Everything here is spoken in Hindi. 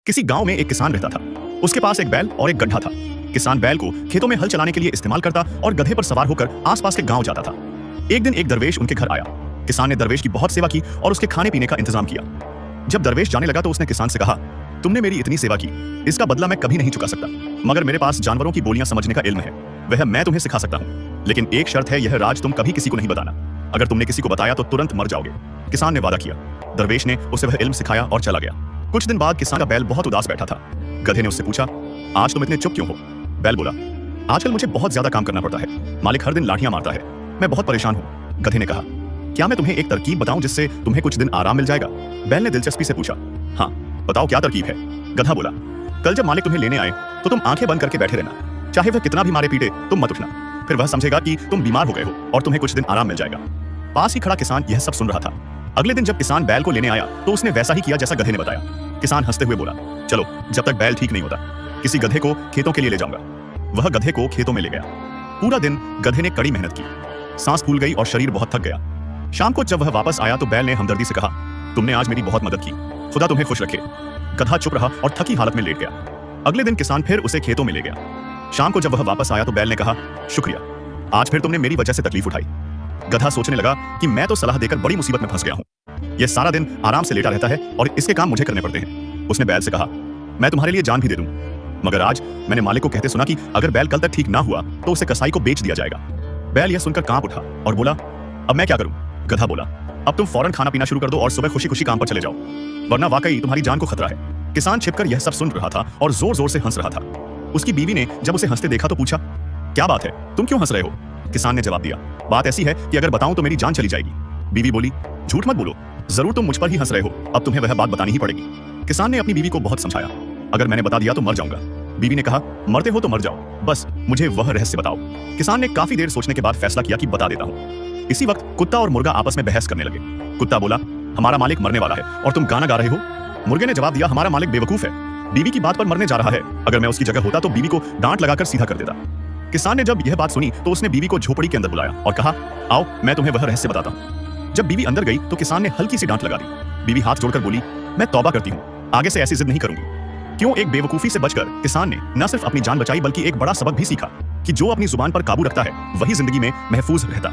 किसी गांव में एक किसान रहता था। उसके पास एक बैल और एक गड्ढा था। किसान बैल को खेतों में हल चलाने के लिए इस्तेमाल करता और गधे पर सवार होकर आसपास के गांव जाता था। एक दिन एक दरवेश उनके घर आया। किसान ने दरवेश की बहुत सेवा की और उसके खाने पीने का इंतजाम किया। जब दरवेश जाने लगा तो उसने किसान से कहा, तुमने मेरी इतनी सेवा की, इसका बदला मैं कभी नहीं चुका सकता, मगर मेरे पास जानवरों की बोलियां समझने का इल्म है, वह मैं तुम्हें सिखा सकता हूँ। लेकिन एक शर्त है, यह राज तुम कभी किसी को नहीं बताना। अगर तुमने किसी को बताया तो तुरंत मर जाओगे। किसान ने वादा किया। दरवेश ने उसे वह इल्म सिखाया और चला गया। कुछ दिन बाद किसान का बैल बहुत उदास बैठा था। गधे ने उससे पूछा, आज तुम इतने चुप क्यों हो? बैल बोला, आजकल मुझे बहुत ज्यादा काम करना पड़ता है, मालिक हर दिन लाठियां मारता है, मैं बहुत परेशान हूँ। गधे ने कहा, क्या मैं तुम्हें एक तरकीब बताऊं जिससे तुम्हें कुछ दिन आराम मिल जाएगा? बैल ने दिलचस्पी से पूछा, हाँ बताओ क्या तरकीब है? गधा बोला, कल जब मालिक तुम्हें लेने आए तो तुम आंखें बंद करके बैठे रहना, चाहे वह कितना भी मारे पीटे तुम मत उठना, फिर वह समझेगा कि तुम बीमार हो गए हो और तुम्हें कुछ दिन आराम मिल जाएगा। पास ही खड़ा किसान यह सब सुन रहा था। अगले दिन जब किसान बैल को लेने आया तो उसने वैसा ही किया जैसा गधे ने बताया। किसान हंसते हुए बोला, चलो जब तक बैल ठीक नहीं होता किसी गधे को खेतों के लिए ले जाऊंगा। वह गधे को खेतों में ले गया। पूरा दिन गधे ने कड़ी मेहनत की, सांस फूल गई और शरीर बहुत थक गया। शाम को जब वह वापस आया तो बैल ने हमदर्दी से कहा, तुमने आज मेरी बहुत मदद की, खुदा तुम्हें खुश रखे। गधा चुप रहा और थकी हालत में लेट गया। अगले दिन किसान फिर उसे खेतों में ले गया। शाम को जब वह वापस आया तो बैल ने कहा, शुक्रिया, आज फिर तुमने मेरी वजह से तकलीफ उठाई। गधा सोचने लगा कि मैं तो सलाह देकर बड़ी मुसीबत में फंस गया हूं। यह सारा दिन आराम से लेटा रहता है और इसके काम मुझे करने पड़ते हैं। उसने बैल से कहा, मैं तुम्हारे लिए जान भी दे दूं, मगर आज मैंने मालिक को कहते सुना कि अगर बैल कल तक ठीक ना हुआ तो उसे कसाई को बेच दिया जाएगा। बैल यह सुनकर कांप उठा और बोला, अब मैं क्या करूं? गधा बोला, अब तुम फौरन खाना पीना शुरू कर दो और सुबह खुशी खुशी काम पर चले जाओ, वरना वाकई तुम्हारी जान को खतरा है। किसान छिपकर यह सब सुन रहा था और जोर जोर से हंस रहा था। उसकी बीवी ने जब उसे हंसते देखा तो पूछा, क्या बात है, तुम क्यों हंस रहे हो? किसान ने जवाब दिया, बात ऐसी है कि अगर बताऊं तो मेरी जान चली जाएगी। बीवी बोली, झूठ मत बोलो, जरूर तुम मुझ पर ही हंस रहे हो, अब तुम्हें वह बात बतानी ही पड़ेगी। किसान ने अपनी बीवी को बहुत समझाया, अगर मैंने बता दिया तो मर जाऊंगा। बीवी ने कहा, मरते हो तो मर जाओ, बस मुझे वह रहस्य बताओ। किसान ने काफी देर सोचने के बाद फैसला किया कि बता देता हूँ। इसी वक्त कुत्ता और मुर्गा आपस में बहस करने लगे। कुत्ता बोला, हमारा मालिक मरने वाला है और तुम गाना गा रहे हो। मुर्गे ने जवाब दिया, हमारा मालिक बेवकूफ है, बीवी की बात पर मरने जा रहा है, अगर मैं उसकी जगह होता तो बीवी को डांट लगाकर सीधा कर देता। किसान ने जब यह बात सुनी तो उसने बीवी को झोपड़ी के अंदर बुलाया और कहा, आओ मैं तुम्हें वह रहस्य बताता हूँ। जब बीवी अंदर गई तो किसान ने हल्की सी डांट लगा दी। बीवी हाथ जोड़कर बोली, मैं तौबा करती हूँ, आगे से ऐसी जिद नहीं करूंगी। क्यों एक बेवकूफी से बचकर किसान ने न सिर्फ अपनी जान बचाई बल्कि एक बड़ा सबक भी सीखा कि जो अपनी जुबान पर काबू रखता है वही जिंदगी में महफूज रहता।